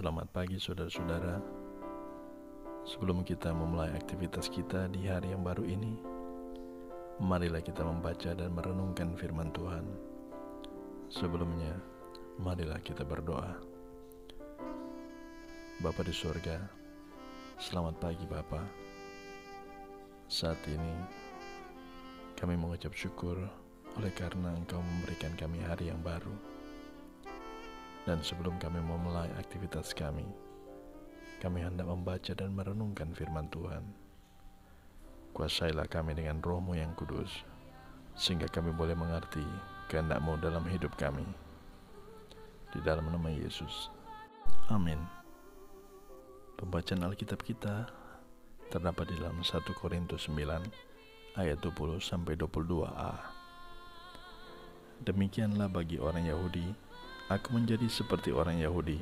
Selamat pagi saudara-saudara. Sebelum kita memulai aktivitas kita di hari yang baru ini, marilah kita membaca dan merenungkan firman Tuhan. Sebelumnya, marilah kita berdoa. Bapa di surga, selamat pagi Bapa. Saat ini kami mengucap syukur oleh karena Engkau memberikan kami hari yang baru. Dan sebelum kami memulai aktivitas kami hendak membaca dan merenungkan firman Tuhan. Kuasailah kami dengan Roh-Mu yang kudus, sehingga kami boleh mengerti kehendak-Mu dalam hidup kami. Di dalam nama Yesus. Amin. Pembacaan Alkitab kita terdapat di dalam 1 Korintus 9 ayat 20-22a. Demikianlah bagi orang Yahudi, aku menjadi seperti orang Yahudi,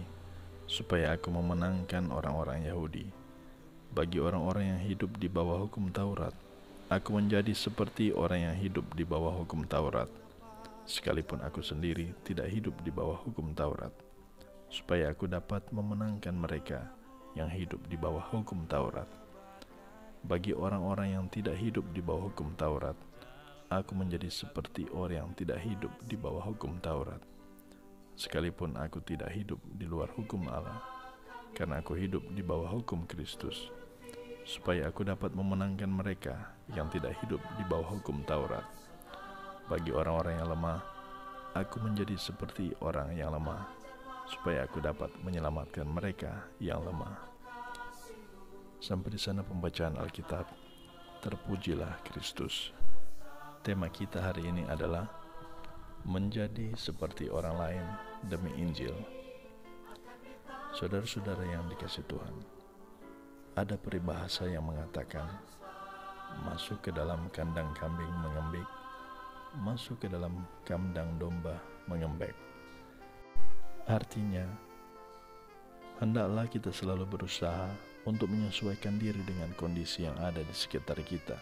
supaya aku memenangkan orang-orang Yahudi. Bagi orang-orang yang hidup di bawah hukum Taurat, aku menjadi seperti orang yang hidup di bawah hukum Taurat, sekalipun aku sendiri tidak hidup di bawah hukum Taurat, supaya aku dapat memenangkan mereka yang hidup di bawah hukum Taurat. Bagi orang-orang yang tidak hidup di bawah hukum Taurat, aku menjadi seperti orang yang tidak hidup di bawah hukum Taurat, sekalipun aku tidak hidup di luar hukum Allah, karena aku hidup di bawah hukum Kristus, supaya aku dapat memenangkan mereka yang tidak hidup di bawah hukum Taurat. Bagi orang-orang yang lemah, aku menjadi seperti orang yang lemah, supaya aku dapat menyelamatkan mereka yang lemah. Sampai di sana pembacaan Alkitab. Terpujilah Kristus. Tema kita hari ini adalah menjadi seperti orang lain demi Injil. Saudara-saudara yang dikasihi Tuhan, ada peribahasa yang mengatakan, masuk ke dalam kandang kambing mengembik, masuk ke dalam kandang domba mengembek. Artinya, hendaklah kita selalu berusaha untuk menyesuaikan diri dengan kondisi yang ada di sekitar kita.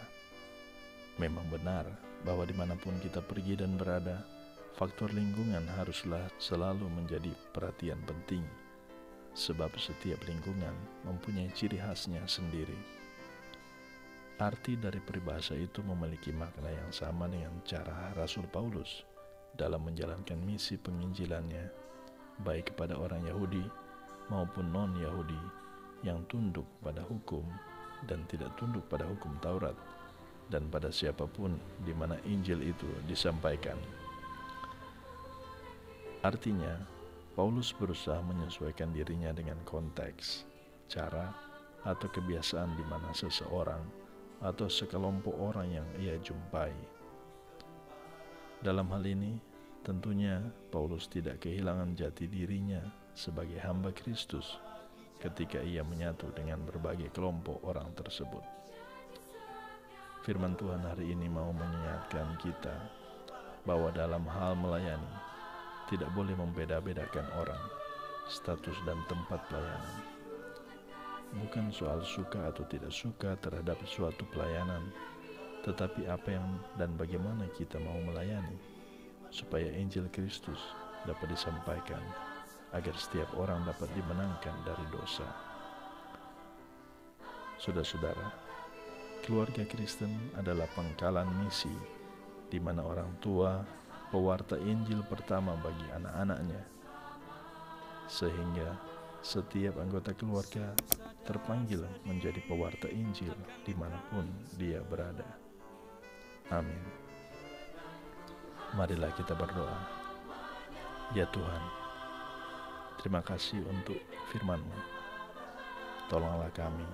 Memang benar bahwa dimanapun kita pergi dan berada, faktor lingkungan haruslah selalu menjadi perhatian penting, sebab setiap lingkungan mempunyai ciri khasnya sendiri. Arti dari peribahasa itu memiliki makna yang sama dengan cara Rasul Paulus dalam menjalankan misi penginjilannya, baik kepada orang Yahudi maupun non-Yahudi yang tunduk pada hukum dan tidak tunduk pada hukum Taurat, dan pada siapapun di mana Injil itu disampaikan. Artinya, Paulus berusaha menyesuaikan dirinya dengan konteks, cara, atau kebiasaan di mana seseorang atau sekelompok orang yang ia jumpai. Dalam hal ini, tentunya Paulus tidak kehilangan jati dirinya sebagai hamba Kristus ketika ia menyatu dengan berbagai kelompok orang tersebut. Firman Tuhan hari ini mau mengingatkan kita bahwa dalam hal melayani, tidak boleh membeda-bedakan orang, status dan tempat pelayanan. Bukan soal suka atau tidak suka terhadap suatu pelayanan, tetapi apa yang dan bagaimana kita mau melayani, supaya Injil Kristus dapat disampaikan, agar setiap orang dapat dimenangkan dari dosa. Saudara-saudara, keluarga Kristen adalah pangkalan misi, di mana orang tua pewarta Injil pertama bagi anak-anaknya, sehingga setiap anggota keluarga terpanggil menjadi pewarta Injil dimanapun dia berada. Amin. Marilah kita berdoa. Ya Tuhan, terima kasih untuk firman-Mu. Tolonglah kami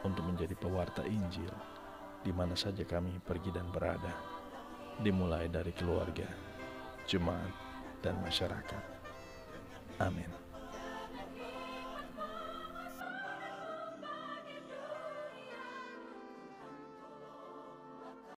untuk menjadi pewarta Injil di mana saja kami pergi dan berada, dimulai dari keluarga, jemaat, dan masyarakat. Amin.